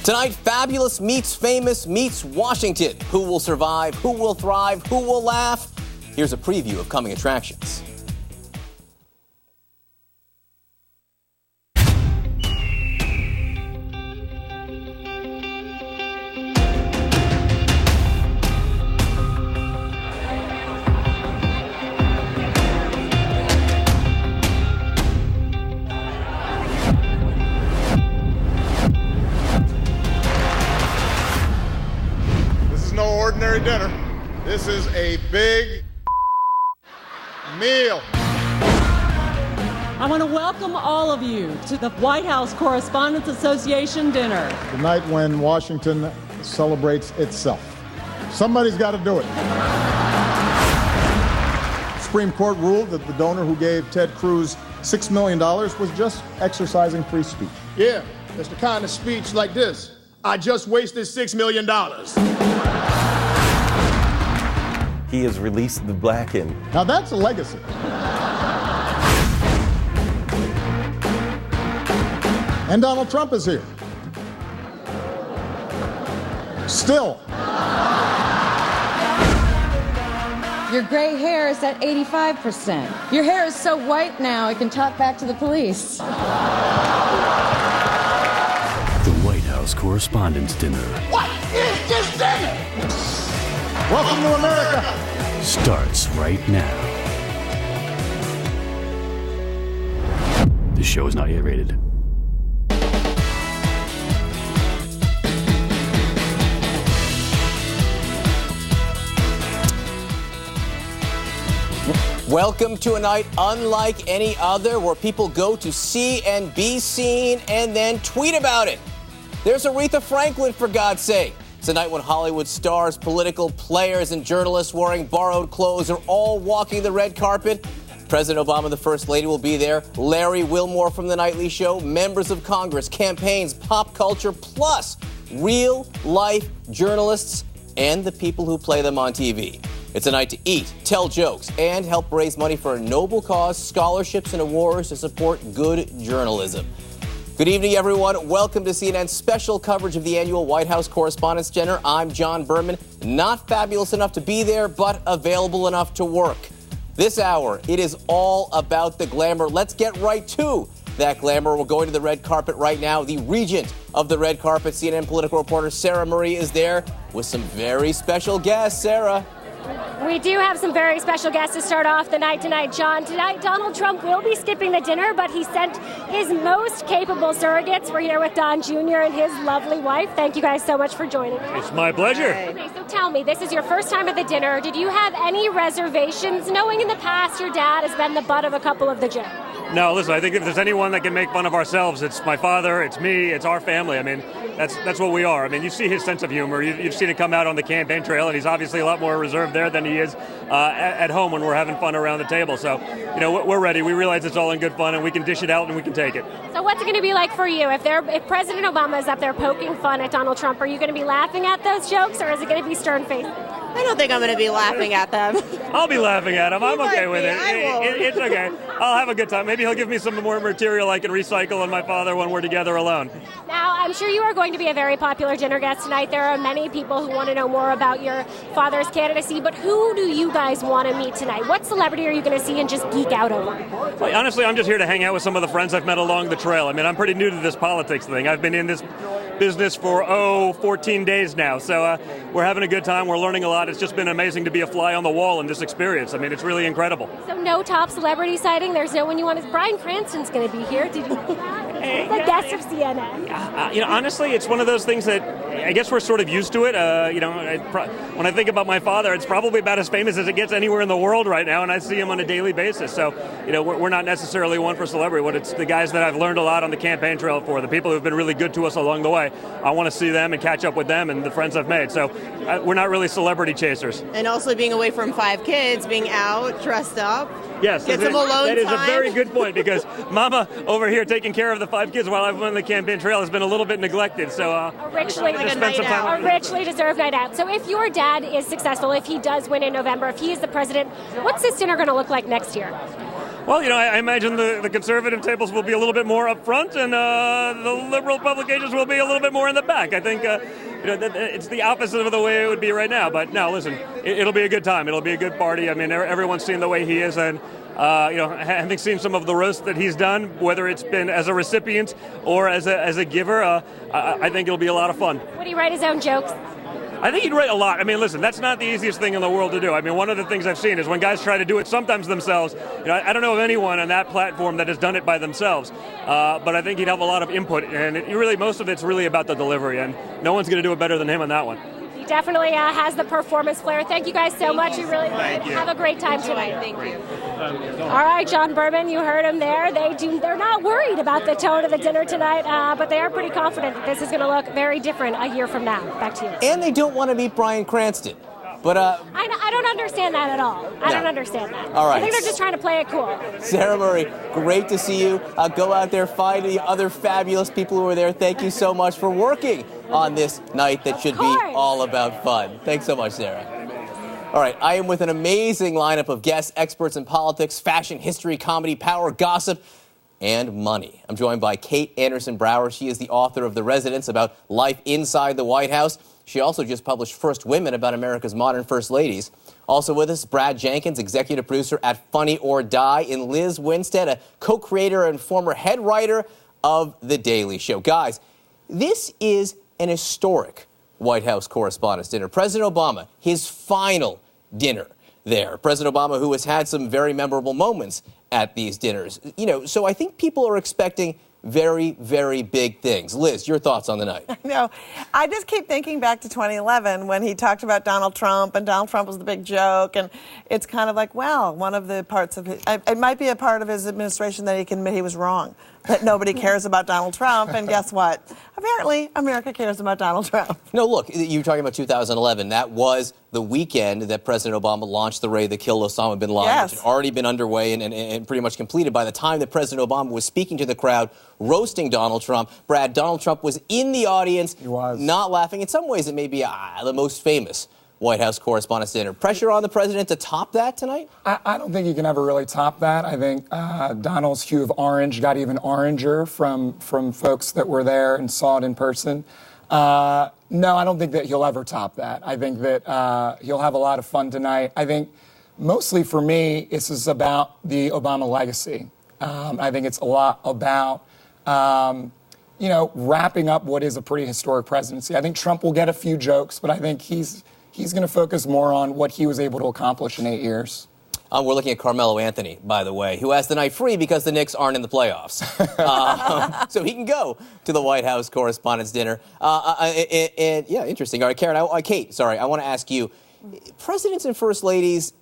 Tonight, fabulous meets famous meets Washington. Who will survive? Who will thrive? Who will laugh? Here's a preview of coming attractions. Ordinary dinner. This is a big meal. I want to welcome all of you to the White House Correspondents Association dinner. The night when Washington celebrates itself. Somebody's got to do it. The Supreme Court ruled that the donor who gave Ted Cruz $6 million was just exercising free speech. Yeah, it's the kind of speech like this. I just wasted $6 million. He has released the Blackened. Now that's a legacy. And Donald Trump is here. Still. Your gray hair is at 85%. Your hair is so white now, it can talk back to the police. The White House Correspondents' Dinner. What is this dinner? Welcome to America. Starts right now. The show is not yet rated. Welcome to a night unlike any other, where people go to see and be seen and then tweet about it. There's Aretha Franklin, for God's sake. It's a night when Hollywood stars, political players, and journalists wearing borrowed clothes are all walking the red carpet. President Obama, the First Lady, will be there. Larry Wilmore from The Nightly Show, members of Congress, campaigns, pop culture, plus real-life journalists and the people who play them on TV. It's a night to eat, tell jokes, and help raise money for a noble cause, scholarships and awards to support good journalism. Good evening, everyone. Welcome to CNN's special coverage of the annual White House Correspondents' Dinner. I'm John Berman. Not fabulous enough to be there, but available enough to work. This hour, it is all about the glamour. Let's get right to that glamour. We're going to the red carpet right now. The regent of the red carpet, CNN political reporter Sarah Marie, is there with some very special guests. Sarah. We do have some very special guests to start off the night tonight, John. Tonight, Donald Trump will be skipping the dinner, but he sent his most capable surrogates. We're here with Don Jr. and his lovely wife. Thank you guys so much for joining us. It's my pleasure. Okay, so tell me, this is your first time at the dinner. Did you have any reservations, knowing in the past your dad has been the butt of a couple of the jokes? No, listen, I think if there's anyone that can make fun of ourselves, it's my father, it's me, it's our family. I mean, that's what we are. I mean, you see his sense of humor. You've seen it come out on the campaign trail, and he's obviously a lot more reserved there than he is at home when we're having fun around the table. So, you know, we're ready. We realize it's all in good fun, and we can dish it out, and we can take it. So what's it going to be like for you? If President Obama is up there poking fun at Donald Trump, are you going to be laughing at those jokes, or is it going to be stern-faced? I don't think I'm going to be laughing at them. I'll be laughing at him. I'm okay with it. I won't. It's okay. I'll have a good time. Maybe he'll give me some more material I can recycle on my father when we're together alone. Now, I'm sure you are going to be a very popular dinner guest tonight. There are many people who want to know more about your father's candidacy, but who do you guys want to meet tonight? What celebrity are you going to see and just geek out over? Well, honestly, I'm just here to hang out with some of the friends I've met along the trail. I mean, I'm pretty new to this politics thing. I've been in this business for, 14 days now. So we're having a good time. We're learning a lot. It's just been amazing to be a fly on the wall in this experience. I mean, it's really incredible. So no top celebrity sighting? There's no one you want to... Bryan Cranston's going to be here. Did you know that? He's a guest of CNN. Honestly, it's one of those things that I guess we're sort of used to it. When I think about my father, it's probably about as famous as it gets anywhere in the world right now, and I see him on a daily basis. So, we're not necessarily one for celebrity. But it's the guys that I've learned a lot on the campaign trail for, the people who've been really good to us along the way. I want to see them and catch up with them and the friends I've made. So we're not really celebrity chasers. And also being away from 5 kids, being out, dressed up. Yes, get some alone that is time. A very good point, because Mama over here taking care of the 5 kids while I've been on the campaign trail has been a little bit neglected. So a richly deserved night out. So if your dad is successful, if he does win in November, if he is the president, what's this dinner going to look like next year? Well, I imagine the conservative tables will be a little bit more up front, and the liberal publications will be a little bit more in the back. I think it's the opposite of the way it would be right now. But no, listen, it'll be a good time. It'll be a good party. I mean, everyone's seen the way he is, and having seen some of the roast that he's done, whether it's been as a recipient or as a giver, I think it'll be a lot of fun. Would he write his own jokes? I think he'd write a lot. I mean, listen, that's not the easiest thing in the world to do. I mean, one of the things I've seen is when guys try to do it sometimes themselves, I don't know of anyone on that platform that has done it by themselves. But I think he'd have a lot of input, and most of it's really about the delivery, and no one's going to do it better than him on that one. He definitely has the performance flair. Thank you guys so much. You really have a great time tonight. Thank you. All right, John Berman, you heard him there. They're not worried about the tone of the dinner tonight, but they are pretty confident that this is going to look very different a year from now. Back to you. And they don't want to meet Bryan Cranston. But I don't understand that at all. I don't understand that. All right. I think they're just trying to play it cool. Sarah Murray, great to see you. Go out there, find the other fabulous people who are there. Thank you so much for working on this night that should be all about fun. Thanks so much, Sarah. All right, I am with an amazing lineup of guests, experts in politics, fashion, history, comedy, power, gossip, and money. I'm joined by Kate Anderson Brower. She is the author of The Residence, about life inside the White House. She also just published First Women, about America's modern first ladies. Also with us, Brad Jenkins, executive producer at Funny or Die, and Liz Winstead, a co-creator and former head writer of The Daily Show. Guys, this is an historic White House Correspondents' Dinner. President Obama, his final dinner there. President Obama, who has had some very memorable moments at these dinners. So I think people are expecting very, very big things. Liz, your thoughts on the night? No, I just keep thinking back to 2011 when he talked about Donald Trump, and Donald Trump was the big joke, and it's kind of like, well, one of the parts of it might be a part of his administration that he can admit he was wrong, that nobody cares about Donald Trump, and guess what? Apparently, America cares about Donald Trump. No, look, you were talking about 2011. That was the weekend that President Obama launched the raid that killed Osama bin Laden, Yes. which had already been underway and pretty much completed by the time that President Obama was speaking to the crowd, roasting Donald Trump. Brad, Donald Trump was in the audience, He was. not laughing. In some ways, it may be the most famous White House Correspondents' Dinner. Pressure on the president to top that tonight? I don't think you can ever really top that. I think Donald's hue of orange got even oranger from folks that were there and saw it in person. No, I don't think that he'll ever top that. I think that he'll have a lot of fun tonight. I think mostly for me, this is about the Obama legacy. I think it's a lot about, wrapping up what is a pretty historic presidency. I think Trump will get a few jokes, but I think he's going to focus more on what he was able to accomplish in 8 years. We're looking at Carmelo Anthony, by the way, who has the night free because the Knicks aren't in the playoffs. So he can go to the White House Correspondents' Dinner. Yeah, interesting. All right, Kate, I want to ask you. Presidents and first ladies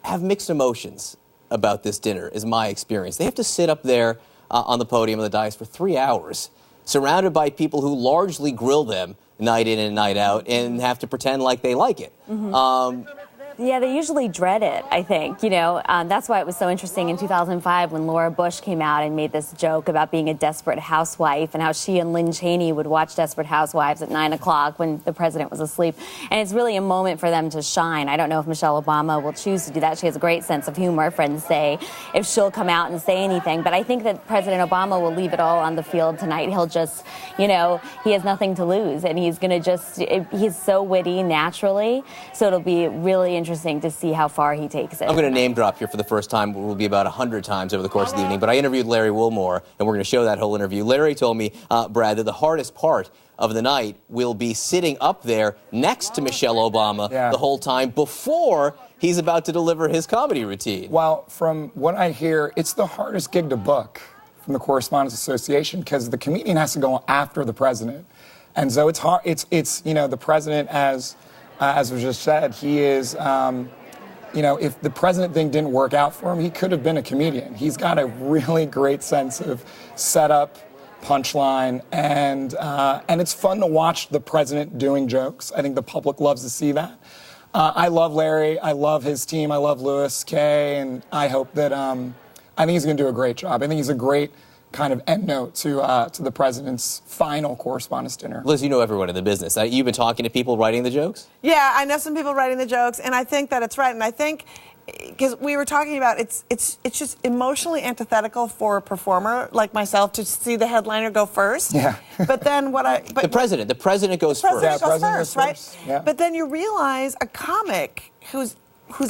have mixed emotions about this dinner, is my experience. They have to sit up there on the podium of the dais for 3 hours, surrounded by people who largely grill them night in and night out and have to pretend like they like it. Mm-hmm. Yeah, they usually dread it, I think. That's why it was so interesting in 2005 when Laura Bush came out and made this joke about being a desperate housewife and how she and Lynn Cheney would watch Desperate Housewives at 9 o'clock when the president was asleep. And it's really a moment for them to shine. I don't know if Michelle Obama will choose to do that. She has a great sense of humor, friends say, if she'll come out and say anything. But I think that President Obama will leave it all on the field tonight. He'll just, he has nothing to lose. And he's going to he's so witty naturally. So it'll be really interesting to see how far he takes it. I'm going to name drop here for the first time. It will be about 100 times over the course of the evening. But I interviewed Larry Wilmore, and we're going to show that whole interview. Larry told me, Brad, that the hardest part of the night will be sitting up there next to Michelle Obama the whole time before he's about to deliver his comedy routine. Well, from what I hear, it's the hardest gig to book from the Correspondents Association because the comedian has to go after the president. And so it's hard. It's the president, as was just said, he is, if the president thing didn't work out for him, he could have been a comedian. He's got a really great sense of setup, punchline, and it's fun to watch the president doing jokes. I think the public loves to see that. I love Larry. I love his team. I love Louis Kay, and I hope that I think he's going to do a great job. I think he's a great kind of end note to the president's final Correspondents' Dinner. Liz, you know everyone in the business. You've been talking to people writing the jokes? Yeah, I know some people writing the jokes, and I think that it's right. And I think, because we were talking about, it's just emotionally antithetical for a performer like myself to see the headliner go first. Yeah. But then the president goes first. The president goes first, right? First. Yeah. But then you realize a comic who's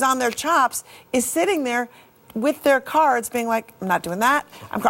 on their chops is sitting there with their cards being like, I'm not doing that.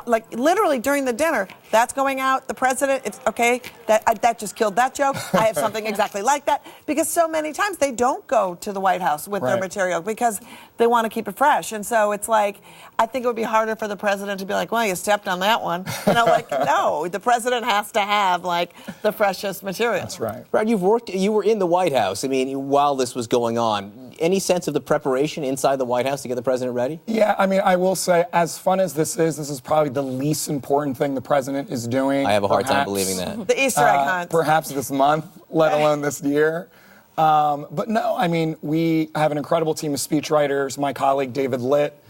Like literally during the dinner, that's going out. The president, it's okay. That just killed that joke. I have something exactly like that. Because so many times they don't go to the White House with their material because they want to keep it fresh. And so it's like, I think it would be harder for the president to be like, well, you stepped on that one. Like, no, the president has to have like the freshest material. That's right. Brad, you were in the White House. I mean, while this was going on, any sense of the preparation inside the White House to get the president ready? Yeah, I mean, I will say, as fun as this is probably the least important thing the president is doing. I have a hard time believing that. The Easter egg hunt. Perhaps this month, let alone this year. But no, I mean, we have an incredible team of speechwriters. My colleague, David Litt,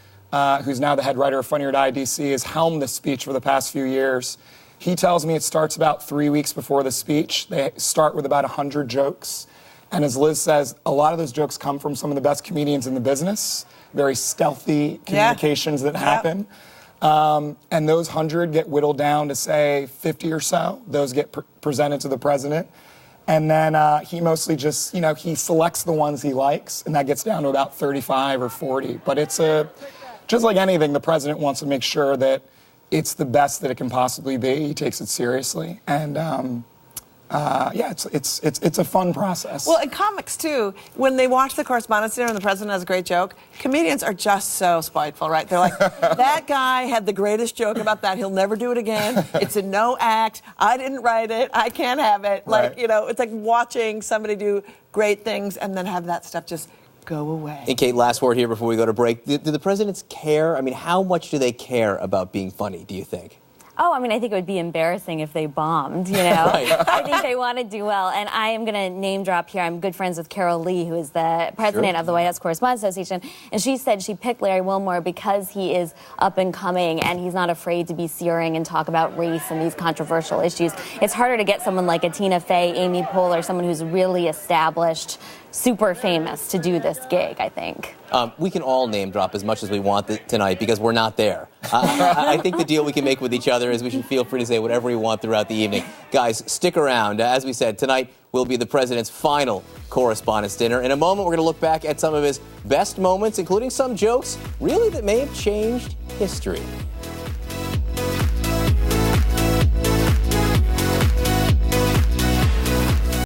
who's now the head writer of Funnier at IDC, has helmed this speech for the past few years. He tells me it starts about 3 weeks before the speech. They start with about 100 jokes. And as Liz says, a lot of those jokes come from some of the best comedians in the business. Very stealthy communications that happen. And those 100 get whittled down to, say, 50 or so. Those get presented to the president. And then he mostly just, he selects the ones he likes, and that gets down to about 35 or 40. But it's just like anything, the president wants to make sure that it's the best that it can possibly be. He takes it seriously. And it's a fun process. Well, in comics, too, when they watch the Correspondents' Dinner and the president has a great joke, comedians are just so spiteful, right? They're like, that guy had the greatest joke about that. He'll never do it again. It's a no act. I didn't write it. I can't have it. Like, it's like watching somebody do great things and then have that stuff just go away. And Kate, last word here before we go to break. Do the presidents care? I mean, how much do they care about being funny, do you think? Oh, I mean, I think it would be embarrassing if they bombed, I think they want to do well. And I am going to name drop here. I'm good friends with Carol Lee, who is the president of the White House Correspondents Association. And she said she picked Larry Wilmore because he is up and coming and he's not afraid to be searing and talk about race and these controversial issues. It's harder to get someone like a Tina Fey, Amy Poehler, someone who's really established, super famous to do this gig, I think. We can all name drop as much as we want tonight because we're not there. I think the deal we can make with each other is we should feel free to say whatever we want throughout the evening. Guys, stick around. As we said, tonight will be the president's final Correspondents' Dinner. In a moment, we're going to look back at some of his best moments, including some jokes, really, that may have changed history.